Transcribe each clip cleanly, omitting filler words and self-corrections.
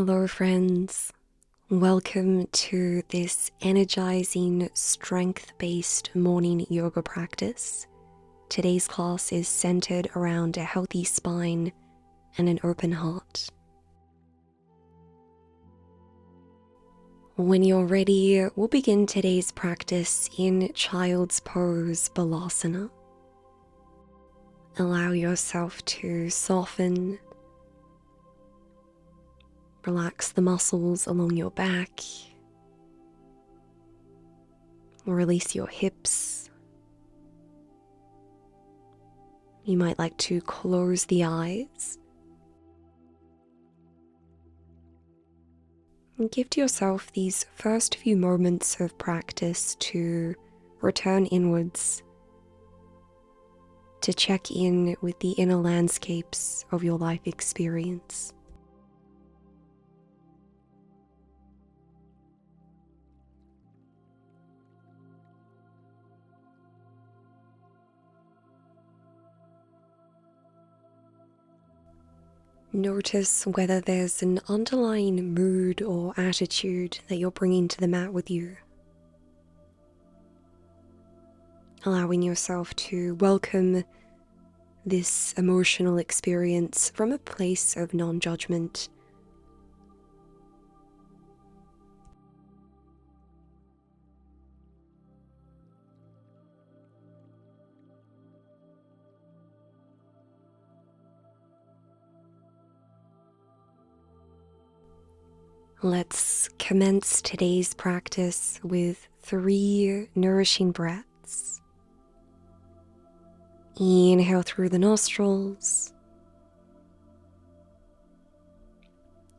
Hello friends, welcome to this energizing strength-based morning yoga practice. Today's class is centered around a healthy spine and an open heart. When you're ready, we'll begin today's practice in Child's Pose Balasana. Allow yourself to soften. Relax the muscles along your back. Release your hips. You might like to close the eyes. And give to yourself these first few moments of practice to return inwards, to check in with the inner landscapes of your life experience. Notice whether there's an underlying mood or attitude that you're bringing to the mat with you. Allowing yourself to welcome this emotional experience from a place of non-judgment. Let's commence today's practice with 3 nourishing breaths. Inhale through the nostrils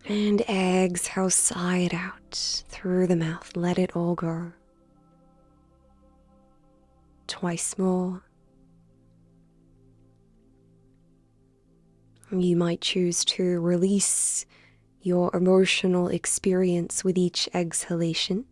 and exhale, sigh it out through the mouth. Let it all go. Twice more. You might choose to release your emotional experience with each exhalation.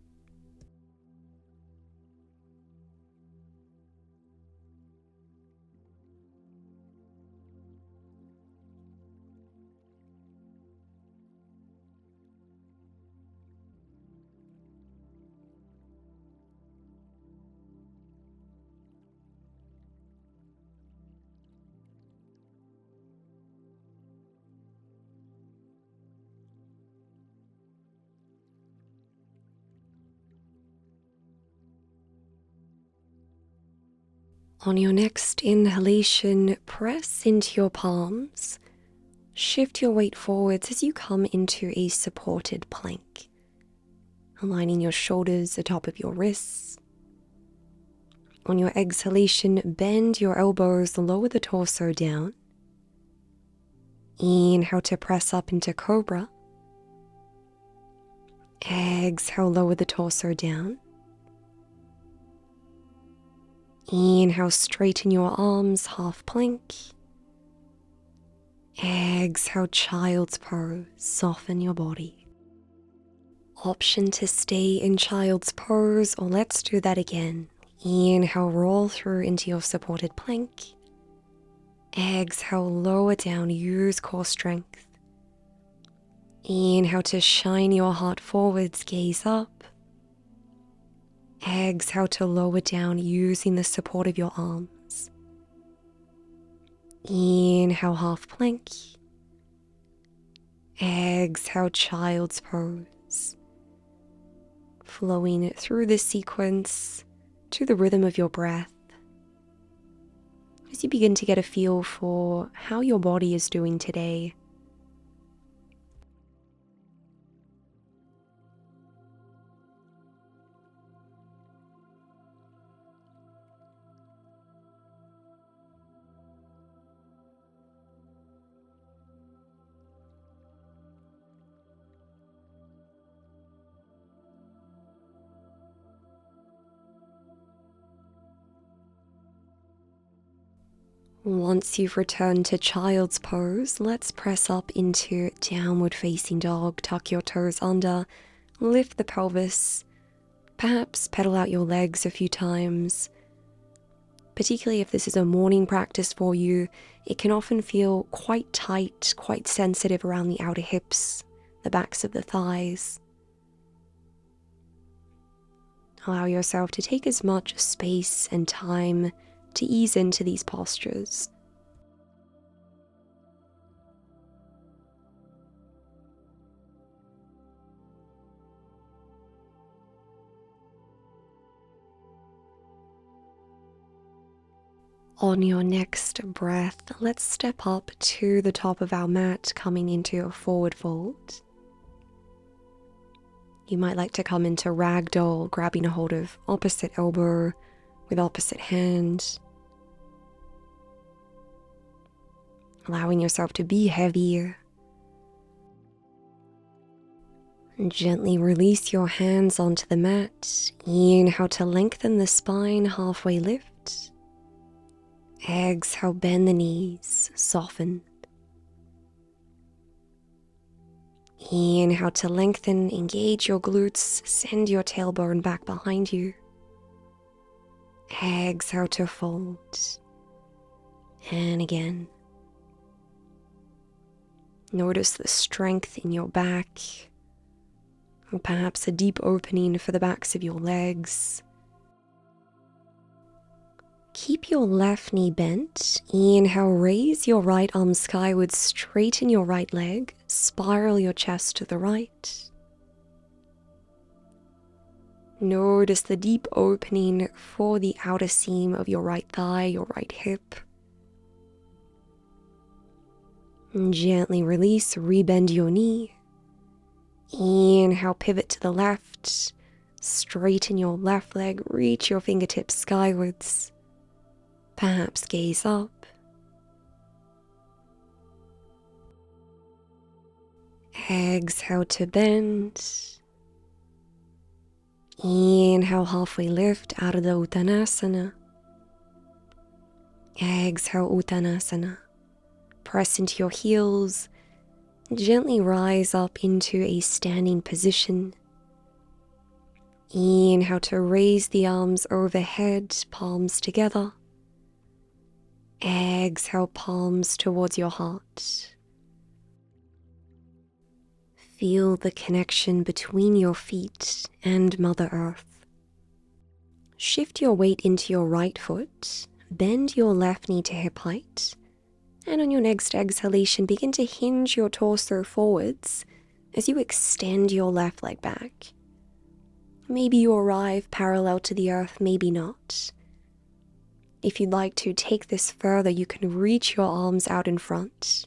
On your next inhalation, press into your palms. Shift your weight forwards as you come into a supported plank. Aligning your shoulders atop of your wrists. On your exhalation, bend your elbows, lower the torso down. Inhale to press up into cobra. Exhale, lower the torso down. Inhale, straighten your arms, half plank. Exhale, child's pose, soften your body. Option to stay in child's pose, or let's do that again. Inhale, roll through into your supported plank. Exhale, lower down, use core strength. Inhale to shine your heart forwards, gaze up. Exhale to lower down using the support of your arms. Inhale, half plank. Exhale, child's pose. Flowing through this sequence to the rhythm of your breath. As you begin to get a feel for how your body is doing today. Once you've returned to child's pose, let's press up into downward facing dog. Tuck your toes under, lift the pelvis, perhaps pedal out your legs a few times. Particularly if this is a morning practice for you, it can often feel quite tight, quite sensitive around the outer hips, the backs of the thighs. Allow yourself to take as much space and time to ease into these postures. On your next breath, let's step up to the top of our mat, coming into a forward fold. You might like to come into ragdoll, grabbing a hold of opposite elbow with opposite hand. Allowing yourself to be heavier. And gently release your hands onto the mat. Inhale to lengthen the spine, halfway lift. Exhale, bend the knees, soften. Inhale to lengthen, engage your glutes, send your tailbone back behind you. Exhale to fold. And again. Notice the strength in your back, or perhaps a deep opening for the backs of your legs. Keep your left knee bent. Inhale, raise your right arm skyward, straighten your right leg, spiral your chest to the right. Notice the deep opening for the outer seam of your right thigh, your right hip. And gently release, rebend your knee. Inhale, pivot to the left, straighten your left leg, reach your fingertips skywards. Perhaps gaze up. Exhale to bend. Inhale, halfway lift out of the Uttanasana. Exhale, Uttanasana. Press into your heels. Gently rise up into a standing position. Inhale to raise the arms overhead, palms together. Exhale, palms towards your heart. Feel the connection between your feet and Mother Earth. Shift your weight into your right foot, bend your left knee to hip height, and on your next exhalation, begin to hinge your torso forwards as you extend your left leg back. Maybe you arrive parallel to the earth, maybe not. If you'd like to take this further, you can reach your arms out in front.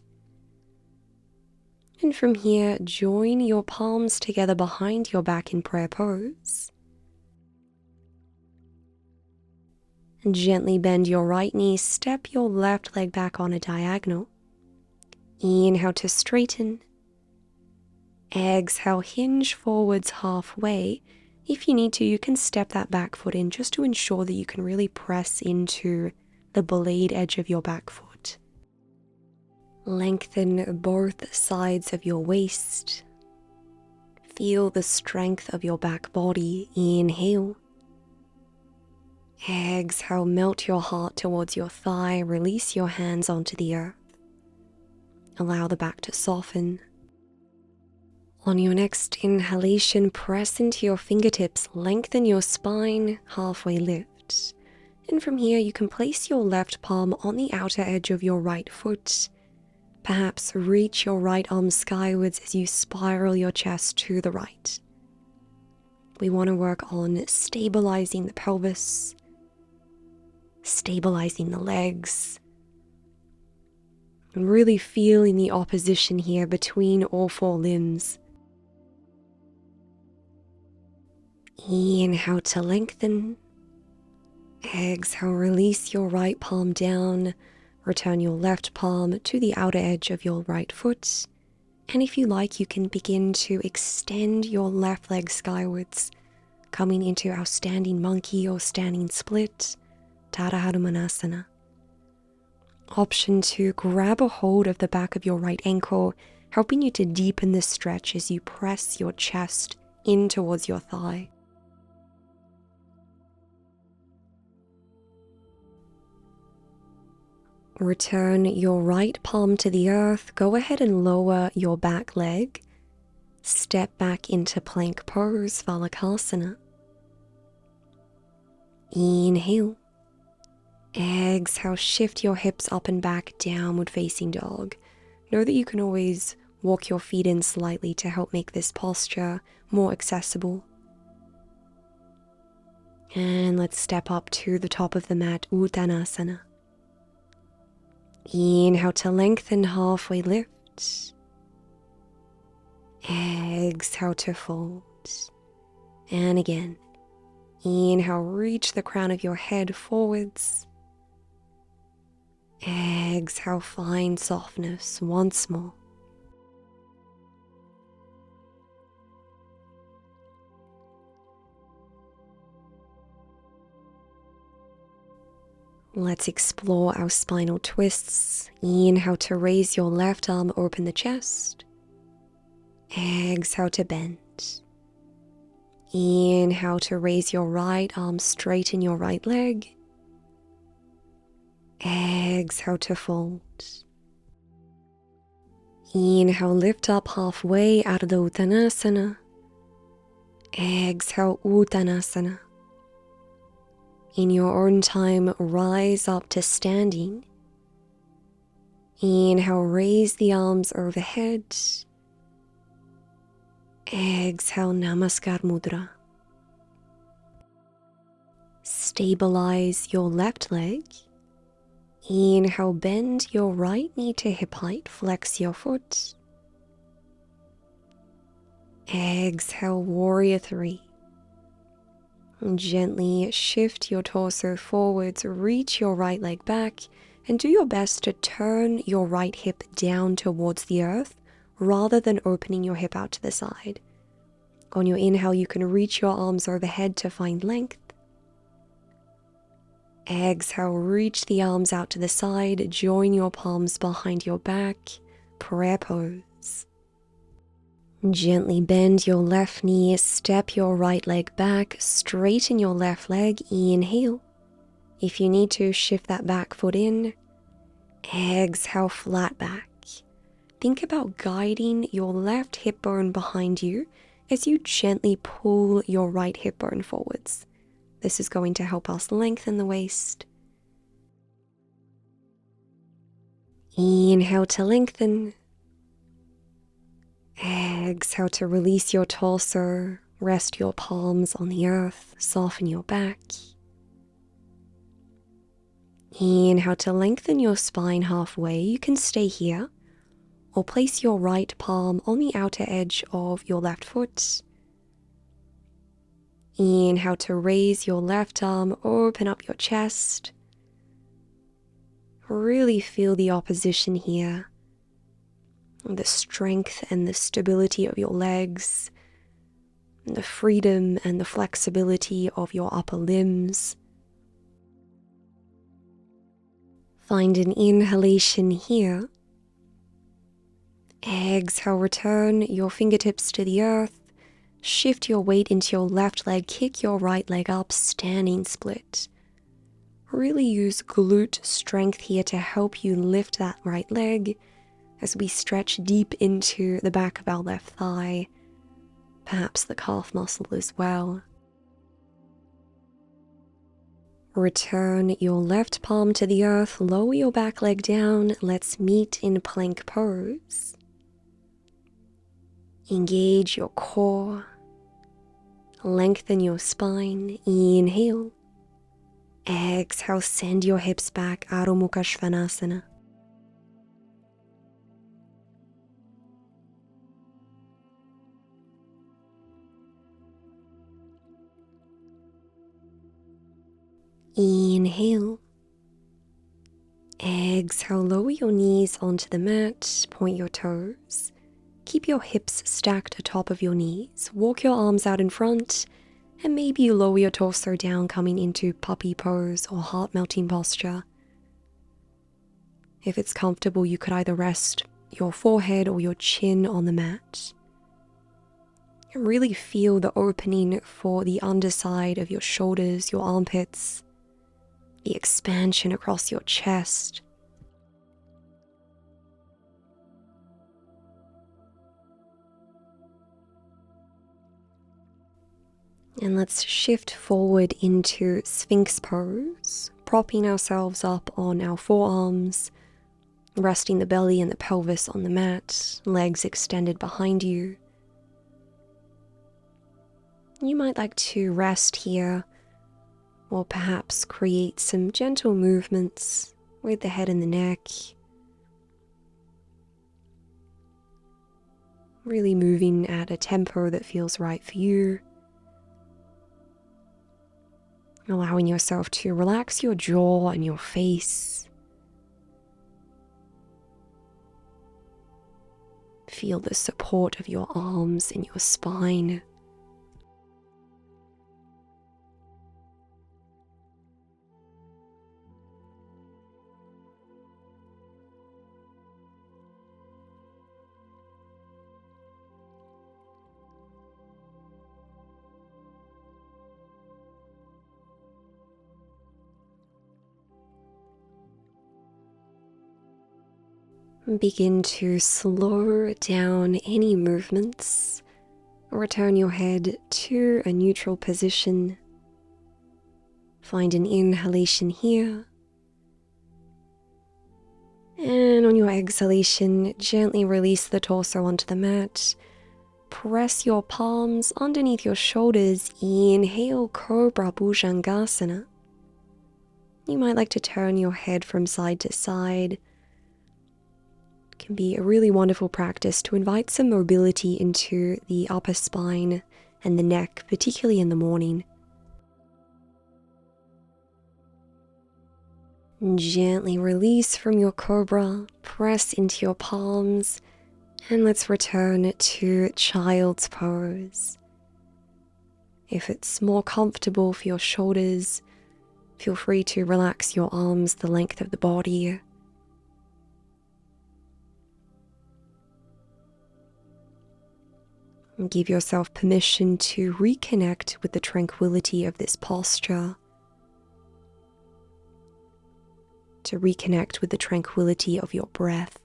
And from here, join your palms together behind your back in prayer pose. And gently bend your right knee, step your left leg back on a diagonal. Inhale to straighten. Exhale, hinge forwards halfway. If you need to, you can step that back foot in just to ensure that you can really press into the blade edge of your back foot. Lengthen both sides of your waist. Feel the strength of your back body. Inhale. Exhale, melt your heart towards your thigh. Release your hands onto the earth. Allow the back to soften. On your next inhalation, press into your fingertips, lengthen your spine, halfway lift. And from here, you can place your left palm on the outer edge of your right foot. Perhaps reach your right arm skywards as you spiral your chest to the right. We want to work on stabilizing the pelvis, stabilizing the legs, and really feeling the opposition here between all four limbs. Inhale to lengthen. Exhale, release your right palm down. Return your left palm to the outer edge of your right foot. And if you like, you can begin to extend your left leg skywards, coming into our standing monkey or standing split, Tadha Hanumanasana. Option 2, grab a hold of the back of your right ankle, helping you to deepen the stretch as you press your chest in towards your thigh. Return your right palm to the earth. Go ahead and lower your back leg. Step back into plank pose, Valakasana. Inhale. Exhale, shift your hips up and back, downward facing dog. Know that you can always walk your feet in slightly to help make this posture more accessible. And let's step up to the top of the mat, Uttanasana. Inhale to lengthen, halfway lift. Exhale to fold. And again. Inhale, reach the crown of your head forwards. Exhale, find softness once more. Let's explore our spinal twists. Inhale to raise your left arm, open the chest. Exhale to bend. Inhale to raise your right arm, straighten your right leg. Exhale to fold. Inhale, lift up halfway out of the Uttanasana. Exhale, Uttanasana. In your own time, rise up to standing. Inhale, raise the arms overhead. Exhale, Namaskar Mudra. Stabilize your left leg. Inhale, bend your right knee to hip height, flex your foot. Exhale, Warrior 3. Gently shift your torso forwards, reach your right leg back, and do your best to turn your right hip down towards the earth rather than opening your hip out to the side. On your inhale, you can reach your arms overhead to find length. Exhale, reach the arms out to the side, join your palms behind your back, prayer pose. Gently bend your left knee, step your right leg back, straighten your left leg, inhale. If you need to, shift that back foot in. Exhale, flat back. Think about guiding your left hip bone behind you as you gently pull your right hip bone forwards. This is going to help us lengthen the waist. Inhale to lengthen. Exhale to release your torso, rest your palms on the earth, soften your back. Inhale to lengthen your spine halfway. You can stay here or place your right palm on the outer edge of your left foot. Inhale to raise your left arm, open up your chest. Really feel the opposition here. The strength and the stability of your legs, the freedom and the flexibility of your upper limbs. Find an inhalation here. Exhale, return your fingertips to the earth. Shift your weight into your left leg, kick your right leg up, standing split. Really use glute strength here to help you lift that right leg as we stretch deep into the back of our left thigh, perhaps the calf muscle as well. Return your left palm to the earth, lower your back leg down. Let's meet in plank pose. Engage your core. Lengthen your spine. Inhale. Exhale, send your hips back, Adho Mukha Svanasana. Inhale. Exhale, lower your knees onto the mat, point your toes. Keep your hips stacked atop of your knees. Walk your arms out in front, and maybe you lower your torso down, coming into puppy pose or heart-melting posture. If it's comfortable, you could either rest your forehead or your chin on the mat. Really feel the opening for the underside of your shoulders, your armpits, the expansion across your chest. And let's shift forward into Sphinx pose, propping ourselves up on our forearms, resting the belly and the pelvis on the mat, legs extended behind you. You might like to rest here, or perhaps create some gentle movements with the head and the neck. Really moving at a tempo that feels right for you. Allowing yourself to relax your jaw and your face. Feel the support of your arms and your spine. Begin to slow down any movements. Return your head to a neutral position. Find an inhalation here. And on your exhalation, gently release the torso onto the mat. Press your palms underneath your shoulders. Inhale, Cobra Bhujangasana. You might like to turn your head from side to side. Can be a really wonderful practice to invite some mobility into the upper spine and the neck, particularly in the morning. Gently release from your cobra, press into your palms, and let's return to child's pose. If it's more comfortable for your shoulders, feel free to relax your arms the length of the body. And give yourself permission to reconnect with the tranquility of this posture, to reconnect with the tranquility of your breath.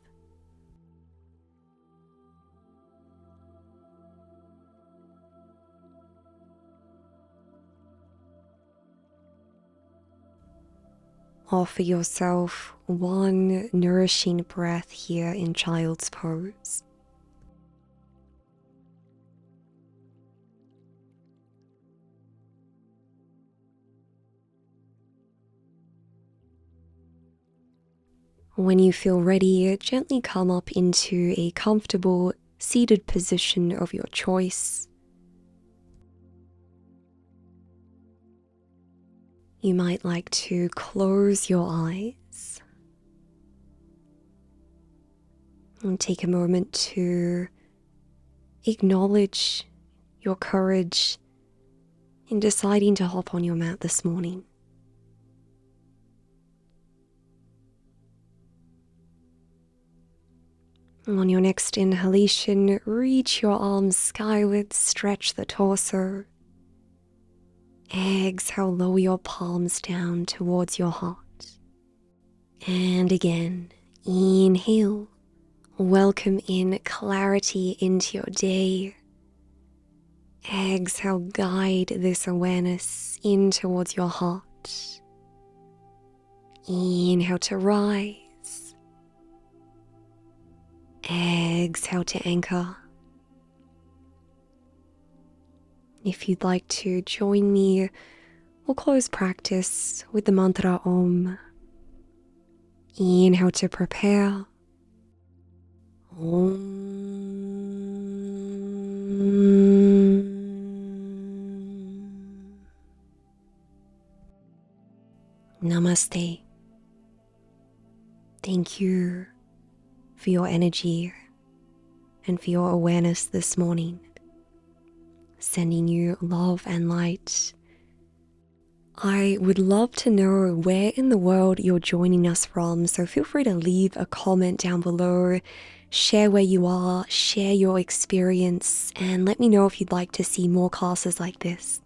Offer yourself one nourishing breath here in child's pose. When you feel ready, gently come up into a comfortable seated position of your choice. You might like to close your eyes and take a moment to acknowledge your courage in deciding to hop on your mat this morning. On your next inhalation, reach your arms skyward, stretch the torso. Exhale, lower your palms down towards your heart. And again, inhale, welcome in clarity into your day. Exhale, guide this awareness in towards your heart. Inhale to rise. Exhale to anchor. If you'd like to join me, we'll close practice with the mantra Om. Inhale to prepare. Om. Namaste. Thank you for your energy and for your awareness this morning. Sending you love and light. I would love to know where in the world you're joining us from, so feel free to leave a comment down below, share where you are, share your experience, and let me know if you'd like to see more classes like this.